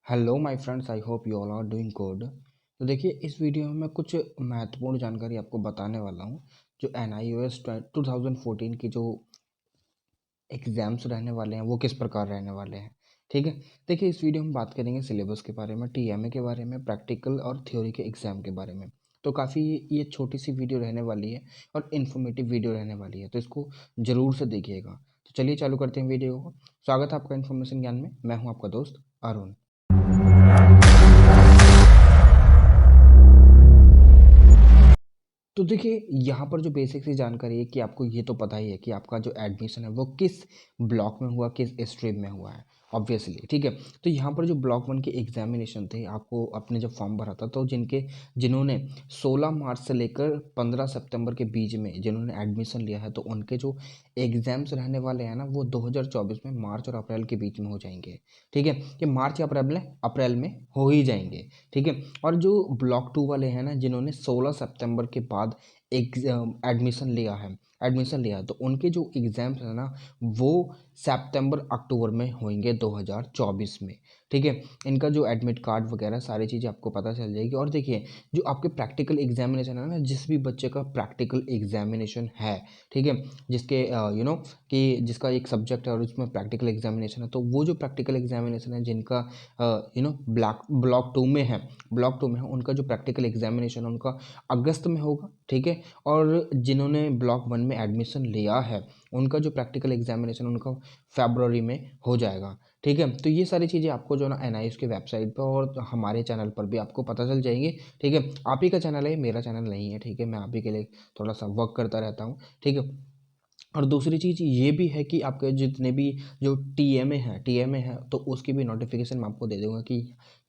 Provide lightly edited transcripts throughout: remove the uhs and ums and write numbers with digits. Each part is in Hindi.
Hello my friends, I hope you all are doing good. तो देखिए, इस वीडियो में मैं कुछ महत्वपूर्ण जानकारी आपको बताने वाला हूँ। जो NIOS 2014 की जो एग्ज़ाम्स रहने वाले हैं वो किस प्रकार रहने वाले हैं। ठीक है, देखिए इस वीडियो में बात करेंगे सिलेबस के बारे में, TMA के बारे में, प्रैक्टिकल और थ्योरी के एग्ज़ाम के बारे में। तो काफ़ी ये छोटी सी वीडियो रहने वाली है और इन्फॉर्मेटिव वीडियो रहने वाली है, तो इसको ज़रूर से देखिएगा। तो चलिए चालू करते हैं वीडियो को। स्वागत है आपका इन्फॉर्मेशन ज्ञान में। मैं हूँ आपका दोस्त अरुण। तो देखिए, यहाँ पर जो बेसिक सी जानकारी है कि आपको ये तो पता ही है कि आपका जो एडमिशन है वो किस ब्लॉक में हुआ, किस स्ट्रीम में हुआ है, ऑब्वियसली। ठीक है, तो यहाँ पर जो ब्लॉक 1 के एग्जामिनेशन थे, आपको अपने जब फॉर्म भरा था तो जिन्होंने 16 मार्च से लेकर 15 सितंबर के बीच में जिन्होंने एडमिशन लिया है, तो उनके जो एग्ज़ाम्स रहने वाले हैं ना, वो 2024 में मार्च और अप्रैल के बीच में हो जाएंगे। ठीक है, कि मार्च या अप्रैल में हो ही जाएंगे। ठीक है, और जो ब्लॉक 2 वाले हैं ना, जिन्होंने 16 सितंबर के बाद एडमिशन लिया है, तो उनके जो एग्ज़ाम्स हैं ना, वो सितंबर अक्टूबर में होंगे 2024 में। ठीक है, इनका जो एडमिट कार्ड वगैरह सारी चीज़ें आपको पता चल जाएगी। और देखिए, जो आपके प्रैक्टिकल एग्जामिनेशन है ना, जिस भी बच्चे का प्रैक्टिकल एग्जामिनेशन है, ठीक है, जिसके कि जिसका एक सब्जेक्ट है और उसमें प्रैक्टिकल एग्जामिनेशन है, तो वो जो प्रैक्टिकल एग्जामिनेशन है जिनका ब्लॉक टू में है, उनका जो प्रैक्टिकल एग्जामिनेशन है उनका अगस्त में होगा। ठीक है, और जिन्होंने ब्लॉक 1 में एडमिशन लिया है, उनका जो प्रैक्टिकल एग्जामिनेशन उनका फरवरी में हो जाएगा। ठीक है, तो ये सारी चीज़ें आपको जो ना NIOS की वेबसाइट पर और हमारे चैनल पर भी आपको पता चल जाएंगी। ठीक है, आप ही का चैनल है, मेरा चैनल नहीं है। ठीक है, मैं आप ही के लिए थोड़ा सा वर्क करता रहता हूँ। ठीक है, और दूसरी चीज़ ये भी है कि आपके जितने भी जो TMA है तो उसकी भी नोटिफिकेशन मैं आपको दे दूंगा कि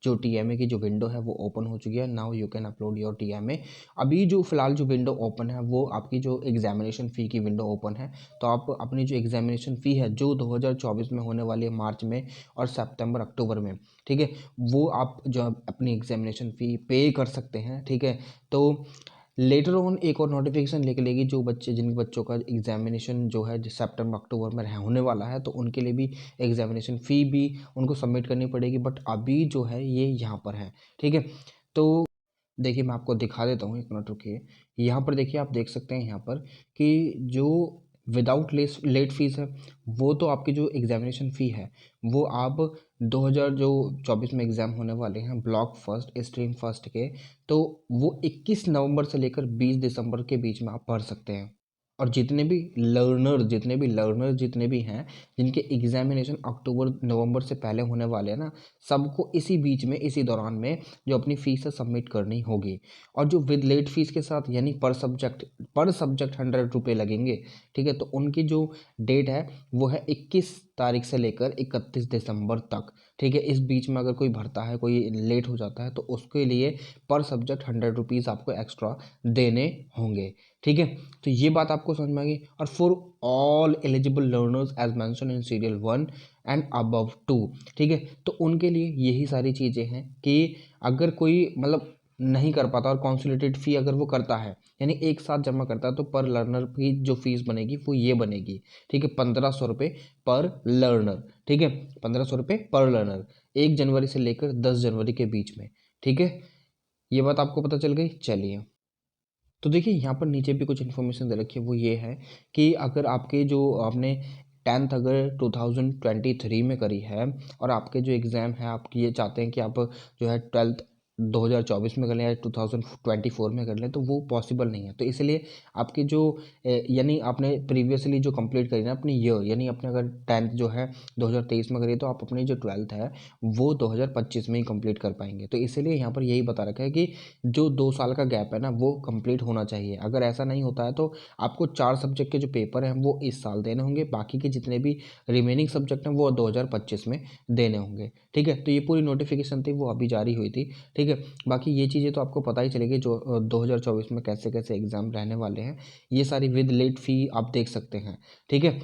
जो TMA की जो विंडो है वो ओपन हो चुकी है। Now you can upload your TMA। अभी जो फिलहाल जो विंडो ओपन है वो आपकी जो एग्जामिनेशन फ़ी की विंडो ओपन है। तो आप अपनी जो एग्जामिनेशन फ़ी है जो 2024 में होने वाली है मार्च में और सितंबर अक्टूबर में, ठीक है, वो आप जो अपनी एग्जामिनेशन फ़ी पे कर सकते हैं। ठीक है, तो लेटर ऑन एक और नोटिफिकेशन लेके लेगी जो बच्चे जिन बच्चों का एग्जामिनेशन जो है सितंबर अक्टूबर में होने वाला है, तो उनके लिए भी एग्जामिनेशन फ़ी भी उनको सबमिट करनी पड़ेगी। बट अभी जो है ये यहाँ पर है। ठीक है, तो देखिए मैं आपको दिखा देता हूँ, एक मिनट रुकिए। यहाँ पर देखिए, आप देख सकते हैं यहाँ पर कि जो विदाउट लेट फीस है, वो तो आपकी जो एग्जामिनेशन फ़ी है वो आप 2024 में एग्ज़ाम होने वाले हैं ब्लॉक फर्स्ट स्ट्रीम फर्स्ट के, तो वो 21 नवंबर से लेकर 20 दिसंबर के बीच में आप भर सकते हैं। और जितने भी हैं जिनके एग्जामिनेशन अक्टूबर नवंबर से पहले होने वाले हैं ना, सबको इसी बीच में, इसी दौरान में जो अपनी फीस है सबमिट करनी होगी। और जो विद लेट फीस के साथ यानी पर सब्जेक्ट 100 रुपये लगेंगे। ठीक है, तो उनकी जो डेट है वो है 21 तारीख से लेकर 31 दिसंबर तक। ठीक है, इस बीच में अगर कोई भरता है, कोई लेट हो जाता है, तो उसके लिए पर सब्जेक्ट 100 रुपीज़ आपको एक्स्ट्रा देने होंगे। ठीक है, तो ये बात आपको समझ में आ गई। और for all eligible learners as mentioned in serial 1 and above 2, ठीक है, तो उनके लिए यही सारी चीज़ें हैं कि अगर कोई मतलब नहीं कर पाता और कॉन्सुलेटेड फ़ी अगर वो करता है, यानी एक साथ जमा करता है, तो पर लर्नर की जो फीस बनेगी वो ये बनेगी। ठीक है, 1500 रुपये पर लर्नर। ठीक है, 1500 रुपये पर लर्नर 1 जनवरी से लेकर 10 जनवरी के बीच में। ठीक है, ये बात आपको पता चल गई। चलिए, तो देखिए यहाँ पर नीचे भी कुछ इन्फॉर्मेशन दे रखी है। वो ये है कि अगर आपके जो आपने 10th अगर 2023 में करी है और आपके जो एग्ज़ाम है आप ये चाहते हैं कि आप जो है 12th 2024 में कर लें या 2024 में कर लें, तो वो पॉसिबल नहीं है। तो इसलिए आपकी जो यानी आपने प्रीवियसली जो कंप्लीट करी ना अपनी ईयर, यानी अपने अगर 10th जो है 2023 में करी, तो आप अपनी जो 12th है वो 2025 में ही कंप्लीट कर पाएंगे। तो इसीलिए यहाँ पर यही बता रखा है कि जो 2 साल का गैप है ना वो कंप्लीट होना चाहिए। अगर ऐसा नहीं होता है तो आपको 4 सब्जेक्ट के जो पेपर हैं वो इस साल देने होंगे, बाकी के जितने भी रिमेनिंग सब्जेक्ट हैं वो 2025 में देने होंगे। ठीक है, तो ये पूरी नोटिफिकेशन थी, वो अभी जारी हुई थी। ठीक है, बाकी ये चीज़ें तो आपको पता ही चलेगी जो 2024 में कैसे कैसे एग्ज़ाम रहने वाले हैं, ये सारी विद लेट फ़ी आप देख सकते हैं। ठीक है,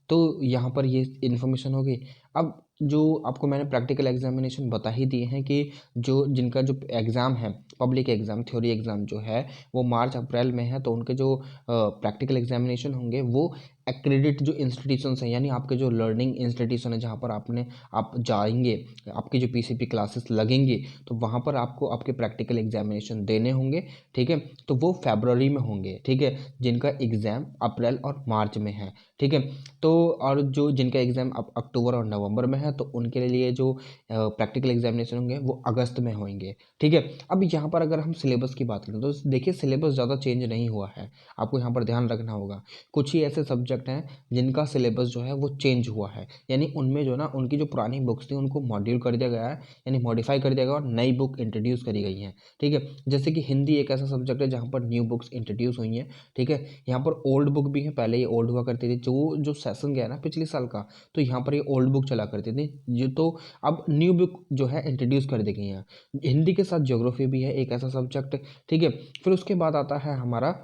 तो यहाँ पर ये इन्फॉर्मेशन होगी। अब जो आपको मैंने प्रैक्टिकल एग्जामिनेशन बता ही दिए हैं कि जो जिनका जो एग्ज़ाम है, पब्लिक एग्ज़ाम, थ्योरी एग्ज़ाम जो है वो मार्च अप्रैल में है, तो उनके जो प्रैक्टिकल एग्जामिनेशन होंगे वो एक्रेडिट जो इंस्टीट्यूशंस हैं, यानी आपके जो लर्निंग इंस्टीट्यूशन है जहाँ पर आप जाएंगे, आपकी जो पीसीपी क्लासेस लगेंगी, तो वहाँ पर आपको आपके प्रैक्टिकल एग्जामिनेशन देने होंगे। ठीक है, तो वो फरवरी में होंगे। ठीक है, जिनका एग्ज़ाम अप्रैल और मार्च में है। ठीक है, तो और जो जिनका एग्ज़ाम अक्टूबर और नवंबर में है, तो उनके लिए जो प्रैक्टिकल एग्जामिनेशन होंगे वो अगस्त में होंगे। ठीक है, अब यहाँ पर अगर हम सिलेबस की बात करें तो देखिए सिलेबस ज़्यादा चेंज नहीं हुआ है, आपको यहाँ पर ध्यान रखना होगा। कुछ ही ऐसे सब्जेक्ट हैं जिनका सिलेबस जो है वो चेंज हुआ है, यानी उनमें जो ना उनकी जो पुरानी बुक्स थी उनको मॉड्यूल कर दिया गया है, यानी मॉडिफाई कर दिया गया और नई बुक इंट्रोड्यूस करी गई हैं। ठीक है, जैसे कि हिंदी एक ऐसा सब्जेक्ट है जहाँ पर न्यू बुक्स इंट्रोड्यूस हुई हैं। ठीक है, यहाँ पर ओल्ड बुक भी है, पहले ये ओल्ड हुआ करती थी, जो जो सेशन गया ना पिछले साल का, तो यहाँ पर ये ओल्ड बुक चला करती थी, जो तो अब न्यू बुक जो है इंट्रोड्यूस कर दी गई हैं। हिंदी के साथ ज्योग्राफी भी है एक ऐसा सब्जेक्ट। ठीक है, फिर उसके बाद आता है हमारा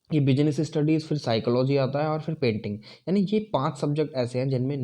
ये बिजनेस स्टडीज़, फिर साइकोलॉजी आता है और फिर पेंटिंग, यानी ये 5 सब्जेक्ट ऐसे हैं जिनमें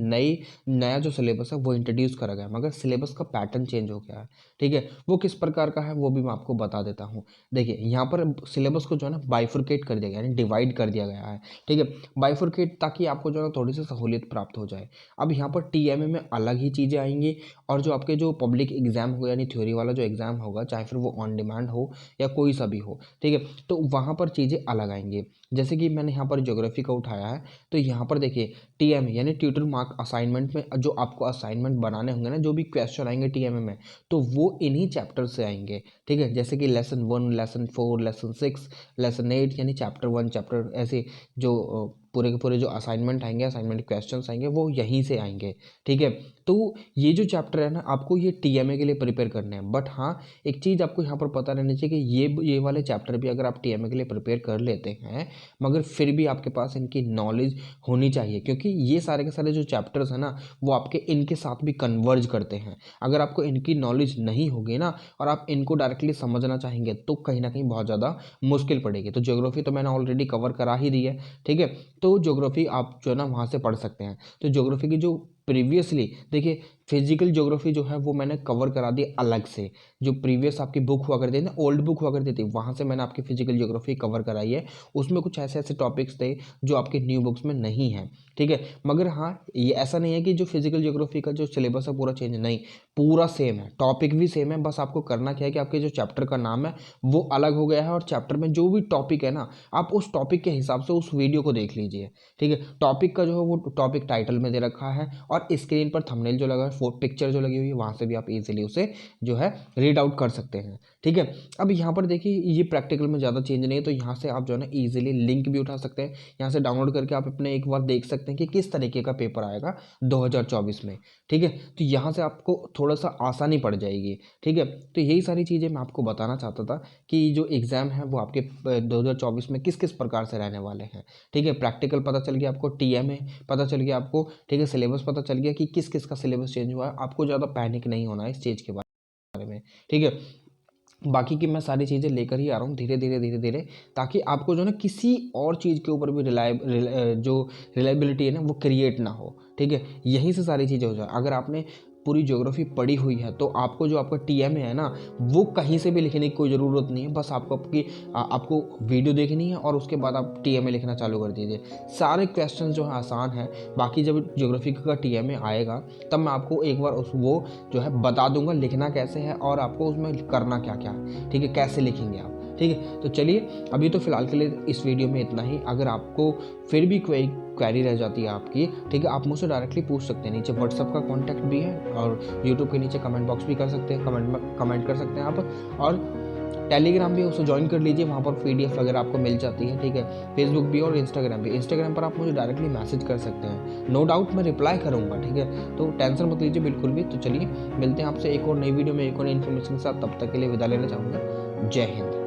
नया जो सिलेबस है वो इंट्रोड्यूस करा गया है, मगर सिलेबस का पैटर्न चेंज हो गया है। ठीक है, वो किस प्रकार का है वो भी मैं आपको बता देता हूँ। देखिए यहाँ पर सिलेबस को जो है ना बाइफुरकेट कर दिया गया, यानी डिवाइड कर दिया गया है। ठीक है, बाइफुरकेट, ताकि आपको जो है ना थोड़ी सी सहूलियत प्राप्त हो जाए। अब यहाँ पर टीएमए में अलग ही चीज़ें आएंगी, और जो आपके जो पब्लिक एग्जाम होगा, यानी थ्योरी वाला जो एग्जाम होगा, चाहे फिर वो ऑन डिमांड हो या कोई सा भी हो, ठीक है, तो वहाँ पर चीज़ें अलग आएंगी। जैसे कि मैंने यहाँ पर ज्योग्राफी का उठाया है, तो यहाँ पर देखिए टीएमए यानी ट्यूटर मार्क असाइनमेंट में जो आपको असाइनमेंट बनाने होंगे ना, जो भी क्वेश्चन आएंगे टीएमए में, तो वो इन्हीं चैप्टर से आएंगे। ठीक है, जैसे कि लेसन 1, लेसन 4, लेसन 6, लेसन 8, यानी चैप्टर 1, चैप्टर ऐसे जो पूरे के पूरे जो असाइनमेंट आएंगे, असाइनमेंट क्वेश्चंस आएंगे, वो यहीं से आएंगे। ठीक है, तो ये जो चैप्टर है ना, आपको ये टीएमए के लिए प्रिपेयर करने हैं। बट हाँ, एक चीज़ आपको यहाँ पर पता रहनी चाहिए कि ये वाले चैप्टर भी अगर आप टीएमए के लिए प्रिपेयर कर लेते हैं, मगर फिर भी आपके पास इनकी नॉलेज होनी चाहिए, क्योंकि ये सारे के सारे जो चैप्टर्स हैं ना, वो आपके इनके साथ भी कन्वर्ज करते हैं। अगर आपको इनकी नॉलेज नहीं होगी ना, और आप इनको डायरेक्टली समझना चाहेंगे, तो कहीं ना कहीं बहुत ज़्यादा मुश्किल पड़ेगी। तो ज्योग्राफी तो मैंने ऑलरेडी कवर करा ही दी है। ठीक है, तो ज्योग्राफी आप जो है ना वहाँ से पढ़ सकते हैं। तो ज्योग्राफी की जो प्रीवियसली देखिए फिजिकल ज्योग्राफी जो है वो मैंने कवर करा दी अलग से, जो प्रीवियस आपकी बुक हुआ करती थी ना, ओल्ड बुक हुआ करती थी, वहाँ से मैंने आपकी फिजिकल ज्योग्राफी कवर कराई है। उसमें कुछ ऐसे ऐसे टॉपिक्स थे जो आपके न्यू बुक्स में नहीं है। ठीक है, मगर हाँ, ये ऐसा नहीं है कि जो फिजिकल ज्योग्राफी का जो सिलेबस है पूरा चेंज, नहीं, पूरा सेम है, टॉपिक भी सेम है। बस आपको करना क्या है कि आपके जो चैप्टर का नाम है वो अलग हो गया है, और चैप्टर में जो भी टॉपिक है ना, आप उस टॉपिक के हिसाब से उस वीडियो को देख लीजिए। ठीक है, टॉपिक का जो है वो टॉपिक टाइटल में दे रखा है, और स्क्रीन पर थंबनेल जो लगा है, पिक्चर जो लगी हुई है, वहाँ से भी आप इजीली उसे जो है रीड आउट कर सकते हैं। ठीक है, अब यहाँ पर देखिए ये प्रैक्टिकल में ज़्यादा चेंज नहीं है, तो यहाँ से आप जो है ना इजीली लिंक भी उठा सकते हैं, यहाँ से डाउनलोड करके आप अपने एक बार देख सकते हैं कि किस तरीके का पेपर आएगा 2024 में। ठीक है, तो यहाँ से आपको थोड़ा सा आसानी पड़ जाएगी। ठीक है, तो यही सारी चीज़ें मैं आपको बताना चाहता था कि जो एग्ज़ाम है वो आपके 2024 में किस किस प्रकार से रहने वाले हैं। ठीक है, प्रैक्टिकल पता चल गया आपको, टीएमए पता चल गया आपको, ठीक है, सिलेबस पता चल गया कि किस किस का सिलेबस चेंज हुआ है। आपको ज़्यादा पैनिक नहीं होना है इस चीज़ के बारे में। ठीक है, बाकी की मैं सारी चीज़ें लेकर ही आ रहा हूँ धीरे धीरे धीरे धीरे, ताकि आपको जो है ना किसी और चीज़ के ऊपर भी जो रिलायबिलिटी है ना वो क्रिएट ना हो। ठीक है, यहीं से सारी चीज़ें हो जाए। अगर आपने पूरी ज्योग्राफी पढ़ी हुई है, तो आपको जो आपका टीएमए है ना, वो कहीं से भी लिखने की कोई ज़रूरत नहीं है। बस आपको वीडियो देखनी है, और उसके बाद आप टीएमए लिखना चालू कर दीजिए। सारे क्वेश्चन जो है आसान है। बाकी जब ज्योग्राफी का टीएमए आएगा, तब मैं आपको एक बार वो जो है बता दूंगा लिखना कैसे है, और आपको उसमें करना क्या क्या है। ठीक है, कैसे लिखेंगे आप। ठीक है, तो चलिए अभी तो फिलहाल के लिए इस वीडियो में इतना ही। अगर आपको फिर भी कोई क्वेरी रह जाती है आपकी, ठीक है, आप मुझसे डायरेक्टली पूछ सकते हैं। नीचे व्हाट्सअप का कॉन्टैक्ट भी है, और यूट्यूब के नीचे कमेंट बॉक्स भी कर सकते हैं, कमेंट कर सकते हैं आप। और टेलीग्राम भी उसे ज्वाइन कर लीजिए, वहाँ पर PDF वगैरह आपको मिल जाती है। ठीक है, फेसबुक भी और इंस्टाग्राम भी। इंस्टाग्राम पर आप मुझे डायरेक्टली मैसेज कर सकते हैं, नो डाउट मैं रिप्लाई करूँगा। ठीक है, तो टेंशन मत लीजिए बिल्कुल भी। तो चलिए मिलते हैं आपसे एक और नई वीडियो में एक और नई इन्फॉर्मेशन के साथ। तब तक के लिए विदा लेना चाहूँगा। जय हिंद।